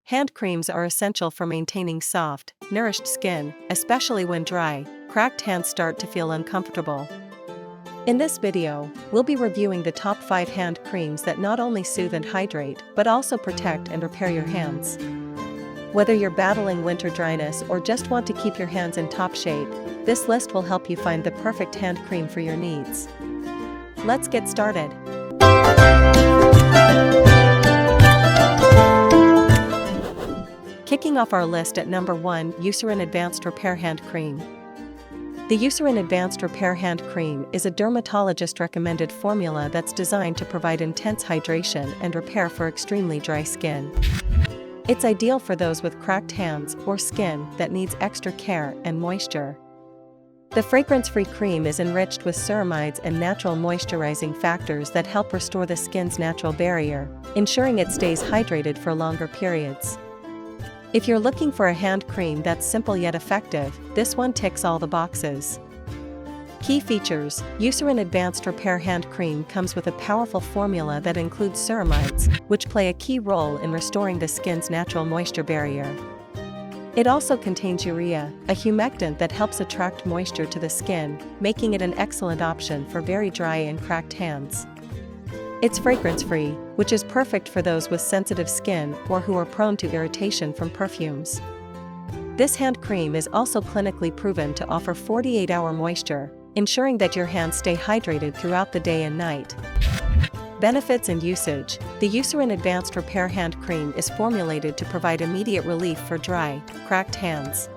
Hand creams are essential for maintaining soft, nourished skin, especially when dry, cracked hands start to feel uncomfortable. In this video, we'll be reviewing the top 5 hand creams that not only soothe and hydrate, but also protect and repair your hands. Whether you're battling winter dryness or just want to keep your hands in top shape, this list will help you find the perfect hand cream for your needs. Let's get started. Kicking off our list at number 1, Eucerin Advanced Repair Hand Cream. The Eucerin Advanced Repair Hand Cream is a dermatologist-recommended formula that's designed to provide intense hydration and repair for extremely dry skin. It's ideal for those with cracked hands or skin that needs extra care and moisture. The fragrance-free cream is enriched with ceramides and natural moisturizing factors that help restore the skin's natural barrier, ensuring it stays hydrated for longer periods. If you're looking for a hand cream that's simple yet effective, this one ticks all the boxes. Key features: Eucerin Advanced Repair Hand Cream comes with a powerful formula that includes ceramides, which play a key role in restoring the skin's natural moisture barrier. It also contains urea, a humectant that helps attract moisture to the skin, making it an excellent option for very dry and cracked hands. It's fragrance-free, which is perfect for those with sensitive skin or who are prone to irritation from perfumes. This hand cream is also clinically proven to offer 48-hour moisture, ensuring that your hands stay hydrated throughout the day and night. Benefits and usage: the Eucerin Advanced Repair Hand Cream is formulated to provide immediate relief for dry, cracked hands.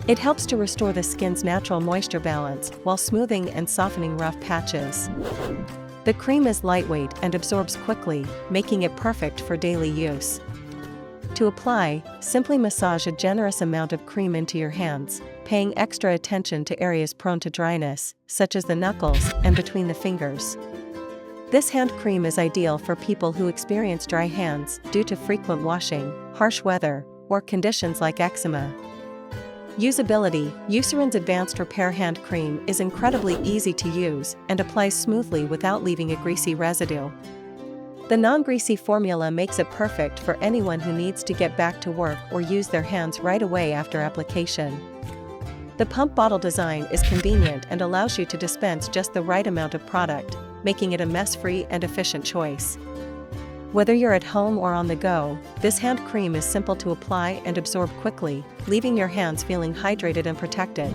It helps to restore the skin's natural moisture balance while smoothing and softening rough patches. The cream is lightweight and absorbs quickly, making it perfect for daily use. To apply, simply massage a generous amount of cream into your hands, paying extra attention to areas prone to dryness, such as the knuckles and between the fingers. This hand cream is ideal for people who experience dry hands due to frequent washing, harsh weather, or conditions like eczema. Usability: Eucerin's Advanced Repair Hand Cream is incredibly easy to use and applies smoothly without leaving a greasy residue. The non-greasy formula makes it perfect for anyone who needs to get back to work or use their hands right away after application. The pump bottle design is convenient and allows you to dispense just the right amount of product, making it a mess-free and efficient choice. Whether you're at home or on the go, this hand cream is simple to apply and absorb quickly, leaving your hands feeling hydrated and protected.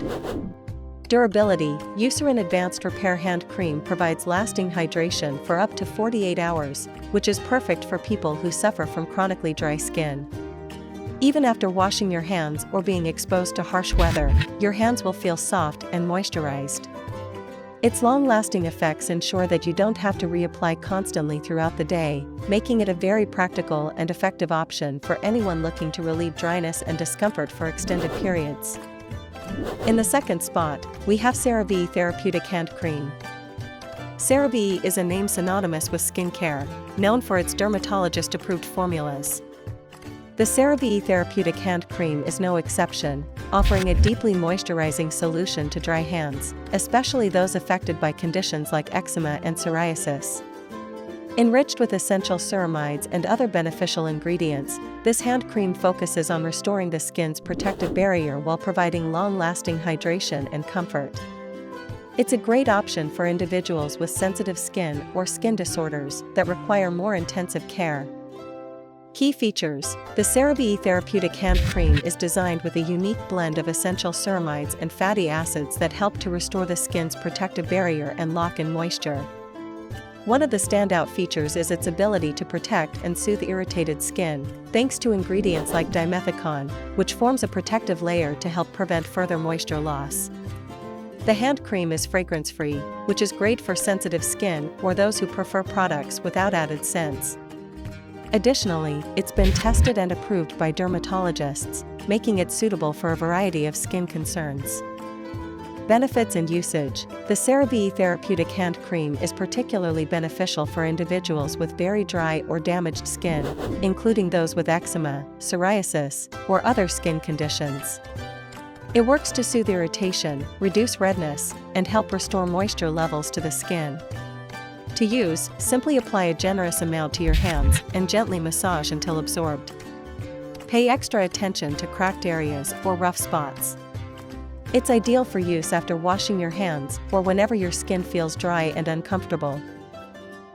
Durability: Eucerin Advanced Repair Hand Cream provides lasting hydration for up to 48 hours, which is perfect for people who suffer from chronically dry skin. Even after washing your hands or being exposed to harsh weather, your hands will feel soft and moisturized. Its long-lasting effects ensure that you don't have to reapply constantly throughout the day, making it a very practical and effective option for anyone looking to relieve dryness and discomfort for extended periods. In the second spot, we have CeraVe Therapeutic Hand Cream. CeraVe is a name synonymous with skincare, known for its dermatologist-approved formulas. The CeraVe Therapeutic Hand Cream is no exception, offering a deeply moisturizing solution to dry hands, especially those affected by conditions like eczema and psoriasis. Enriched with essential ceramides and other beneficial ingredients, this hand cream focuses on restoring the skin's protective barrier while providing long-lasting hydration and comfort. It's a great option for individuals with sensitive skin or skin disorders that require more intensive care. Key features: the CeraVe Therapeutic Hand Cream is designed with a unique blend of essential ceramides and fatty acids that help to restore the skin's protective barrier and lock in moisture. One of the standout features is its ability to protect and soothe irritated skin, thanks to ingredients like dimethicone, which forms a protective layer to help prevent further moisture loss. The hand cream is fragrance-free, which is great for sensitive skin or those who prefer products without added scents. Additionally, it's been tested and approved by dermatologists, making it suitable for a variety of skin concerns. Benefits and usage: the CeraVe Therapeutic Hand Cream is particularly beneficial for individuals with very dry or damaged skin, including those with eczema, psoriasis, or other skin conditions. It works to soothe irritation, reduce redness, and help restore moisture levels to the skin. To use, simply apply a generous amount to your hands and gently massage until absorbed. Pay extra attention to cracked areas or rough spots. It's ideal for use after washing your hands or whenever your skin feels dry and uncomfortable.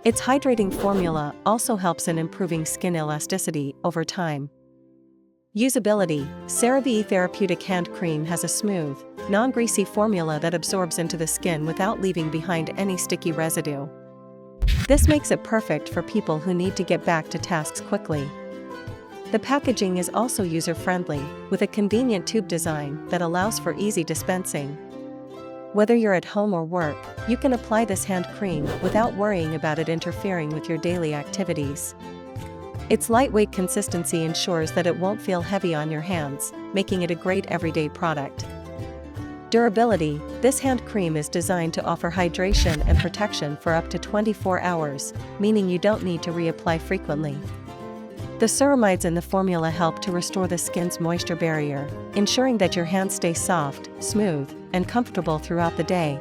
Its hydrating formula also helps in improving skin elasticity over time. Usability: CeraVe Therapeutic Hand Cream has a smooth, non-greasy formula that absorbs into the skin without leaving behind any sticky residue. This makes it perfect for people who need to get back to tasks quickly. The packaging is also user-friendly, with a convenient tube design that allows for easy dispensing. Whether you're at home or work, you can apply this hand cream without worrying about it interfering with your daily activities. Its lightweight consistency ensures that it won't feel heavy on your hands, making it a great everyday product. Durability: this hand cream is designed to offer hydration and protection for up to 24 hours, meaning you don't need to reapply frequently. The ceramides in the formula help to restore the skin's moisture barrier, ensuring that your hands stay soft, smooth, and comfortable throughout the day.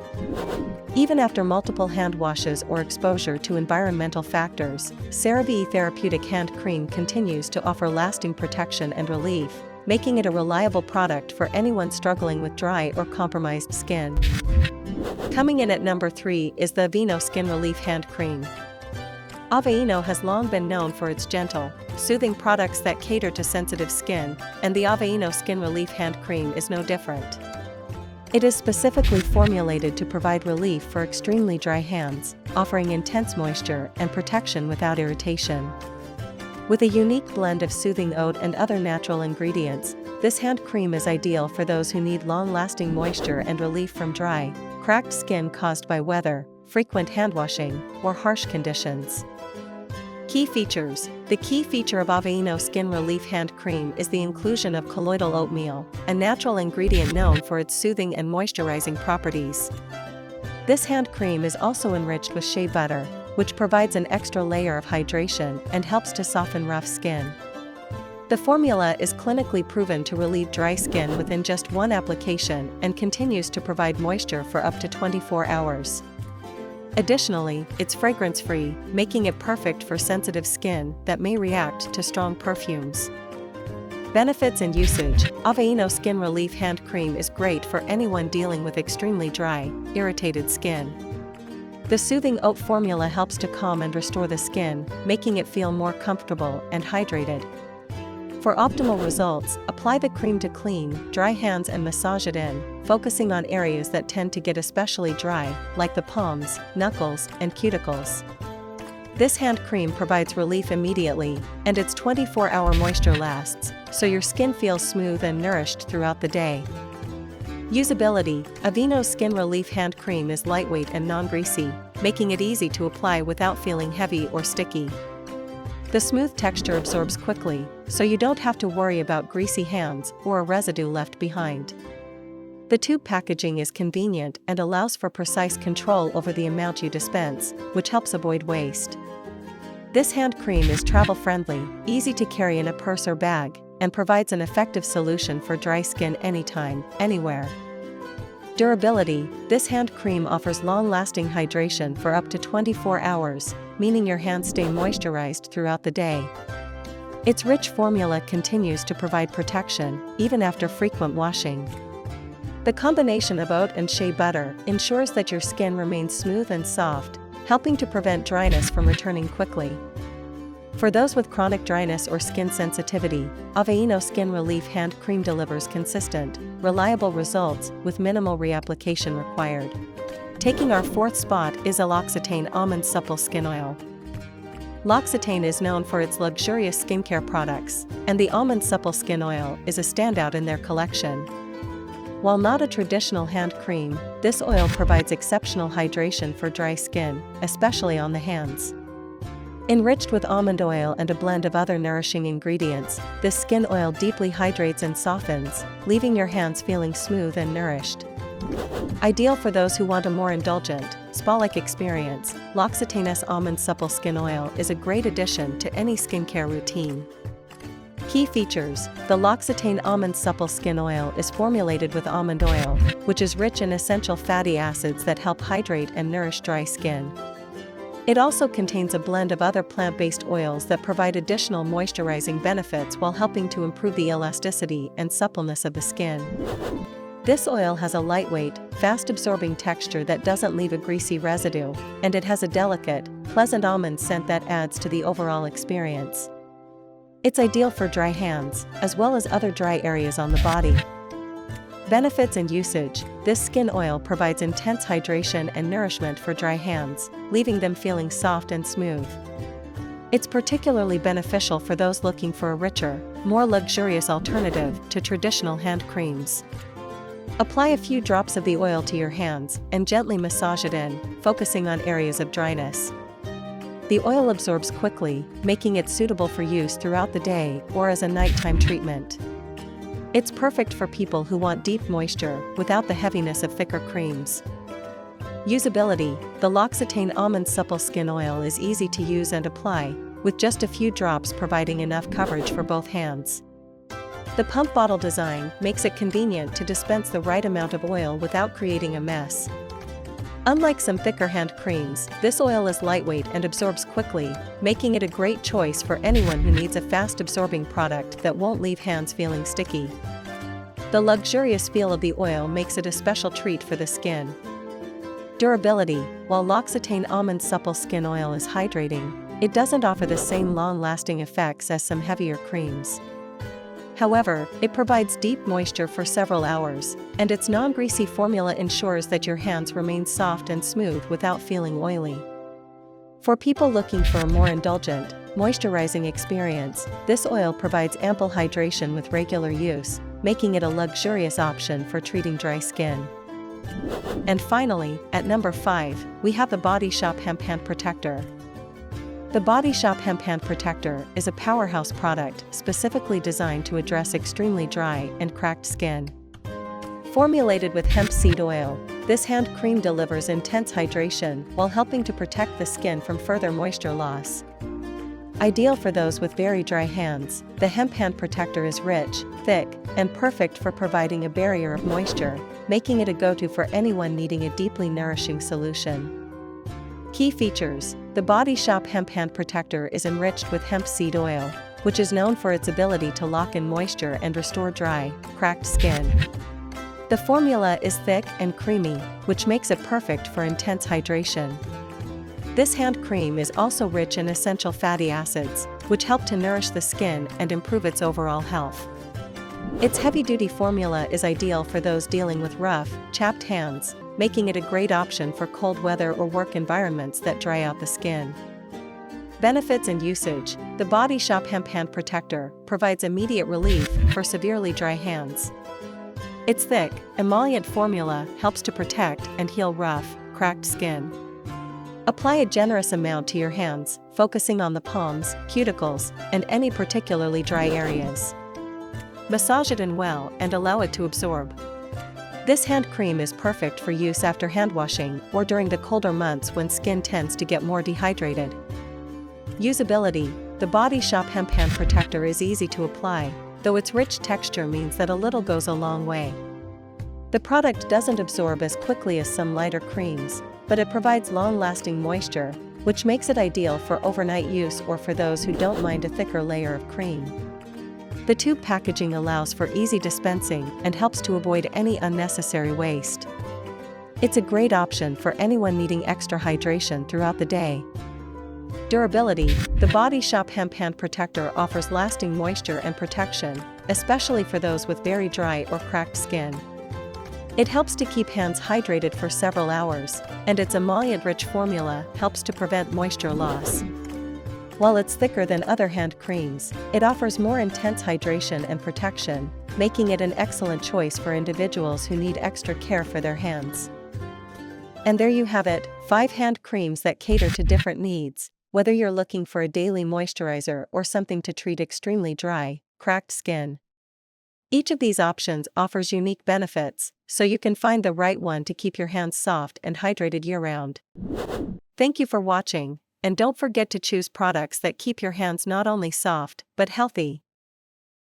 Even after multiple hand washes or exposure to environmental factors, CeraVe Therapeutic Hand Cream continues to offer lasting protection and relief, making it a reliable product for anyone struggling with dry or compromised skin. Coming in at number 3 is the Aveeno Skin Relief Hand Cream. Aveeno has long been known for its gentle, soothing products that cater to sensitive skin, and the Aveeno Skin Relief Hand Cream is no different. It is specifically formulated to provide relief for extremely dry hands, offering intense moisture and protection without irritation. With a unique blend of soothing oat and other natural ingredients, this hand cream is ideal for those who need long-lasting moisture and relief from dry, cracked skin caused by weather, frequent hand washing, or harsh conditions. Key features: the key feature of Aveeno Skin Relief Hand Cream is the inclusion of colloidal oatmeal, a natural ingredient known for its soothing and moisturizing properties. This hand cream is also enriched with shea butter, which provides an extra layer of hydration and helps to soften rough skin. The formula is clinically proven to relieve dry skin within just one application and continues to provide moisture for up to 24 hours. Additionally, it's fragrance-free, making it perfect for sensitive skin that may react to strong perfumes. Benefits and usage: Aveeno Skin Relief Hand Cream is great for anyone dealing with extremely dry, irritated skin. The soothing oat formula helps to calm and restore the skin, making it feel more comfortable and hydrated. For optimal results, apply the cream to clean, dry hands and massage it in, focusing on areas that tend to get especially dry, like the palms, knuckles, and cuticles. This hand cream provides relief immediately, and its 24-hour moisture lasts, so your skin feels smooth and nourished throughout the day. Usability: Aveeno Skin Relief Hand Cream is lightweight and non-greasy, making it easy to apply without feeling heavy or sticky. The smooth texture absorbs quickly, so you don't have to worry about greasy hands or a residue left behind. The tube packaging is convenient and allows for precise control over the amount you dispense, which helps avoid waste. This hand cream is travel-friendly, easy to carry in a purse or bag, and provides an effective solution for dry skin anytime, anywhere. Durability: this hand cream offers long-lasting hydration for up to 24 hours, meaning your hands stay moisturized throughout the day. Its rich formula continues to provide protection, even after frequent washing. The combination of oat and shea butter ensures that your skin remains smooth and soft, helping to prevent dryness from returning quickly. For those with chronic dryness or skin sensitivity, Aveeno Skin Relief Hand Cream delivers consistent, reliable results with minimal reapplication required. Taking our 4th spot is L'Occitane Almond Supple Skin Oil. L'Occitane is known for its luxurious skincare products, and the Almond Supple Skin Oil is a standout in their collection. While not a traditional hand cream, this oil provides exceptional hydration for dry skin, especially on the hands. Enriched with almond oil and a blend of other nourishing ingredients, this skin oil deeply hydrates and softens, leaving your hands feeling smooth and nourished. Ideal for those who want a more indulgent, spa-like experience, L'Occitane's Almond Supple Skin Oil is a great addition to any skincare routine. Key features: the L'Occitane Almond Supple Skin Oil is formulated with almond oil, which is rich in essential fatty acids that help hydrate and nourish dry skin. It also contains a blend of other plant-based oils that provide additional moisturizing benefits while helping to improve the elasticity and suppleness of the skin. This oil has a lightweight, fast-absorbing texture that doesn't leave a greasy residue, and it has a delicate, pleasant almond scent that adds to the overall experience. It's ideal for dry hands, as well as other dry areas on the body. Benefits and usage: this skin oil provides intense hydration and nourishment for dry hands, leaving them feeling soft and smooth. It's particularly beneficial for those looking for a richer, more luxurious alternative to traditional hand creams. Apply a few drops of the oil to your hands and gently massage it in, focusing on areas of dryness. The oil absorbs quickly, making it suitable for use throughout the day or as a nighttime treatment. It's perfect for people who want deep moisture without the heaviness of thicker creams. Usability: the L'Occitane Almond Supple Skin Oil is easy to use and apply, with just a few drops providing enough coverage for both hands. The pump bottle design makes it convenient to dispense the right amount of oil without creating a mess. Unlike some thicker hand creams, this oil is lightweight and absorbs quickly, making it a great choice for anyone who needs a fast-absorbing product that won't leave hands feeling sticky. The luxurious feel of the oil makes it a special treat for the skin. Durability: while L'Occitane Almond Supple Skin Oil is hydrating, it doesn't offer the same long-lasting effects as some heavier creams. However, it provides deep moisture for several hours, and its non-greasy formula ensures that your hands remain soft and smooth without feeling oily. For people looking for a more indulgent, moisturizing experience, this oil provides ample hydration with regular use, making it a luxurious option for treating dry skin. And finally, at number 5, we have the Body Shop Hemp Hand Protector. The Body Shop Hemp Hand Protector is a powerhouse product specifically designed to address extremely dry and cracked skin. Formulated with hemp seed oil, this hand cream delivers intense hydration while helping to protect the skin from further moisture loss. Ideal for those with very dry hands, the Hemp Hand Protector is rich, thick, and perfect for providing a barrier of moisture, making it a go-to for anyone needing a deeply nourishing solution. Key features: the Body Shop Hemp Hand Protector is enriched with hemp seed oil, which is known for its ability to lock in moisture and restore dry, cracked skin. The formula is thick and creamy, which makes it perfect for intense hydration. This hand cream is also rich in essential fatty acids, which help to nourish the skin and improve its overall health. Its heavy-duty formula is ideal for those dealing with rough, chapped hands, making it a great option for cold weather or work environments that dry out the skin. Benefits and usage: the Body Shop Hemp Hand Protector provides immediate relief for severely dry hands. Its thick, emollient formula helps to protect and heal rough, cracked skin. Apply a generous amount to your hands, focusing on the palms, cuticles, and any particularly dry areas. Massage it in well and allow it to absorb. This hand cream is perfect for use after hand washing or during the colder months when skin tends to get more dehydrated. Usability: the Body Shop Hemp Hand Protector is easy to apply, though its rich texture means that a little goes a long way. The product doesn't absorb as quickly as some lighter creams, but it provides long-lasting moisture, which makes it ideal for overnight use or for those who don't mind a thicker layer of cream. The tube packaging allows for easy dispensing and helps to avoid any unnecessary waste. It's a great option for anyone needing extra hydration throughout the day. Durability: the Body Shop Hemp Hand Protector offers lasting moisture and protection, especially for those with very dry or cracked skin. It helps to keep hands hydrated for several hours, and its emollient-rich formula helps to prevent moisture loss. While it's thicker than other hand creams, it offers more intense hydration and protection, making it an excellent choice for individuals who need extra care for their hands. And there you have it, 5 hand creams that cater to different needs, whether you're looking for a daily moisturizer or something to treat extremely dry, cracked skin. Each of these options offers unique benefits, so you can find the right one to keep your hands soft and hydrated year-round. Thank you for watching, and don't forget to choose products that keep your hands not only soft, but healthy.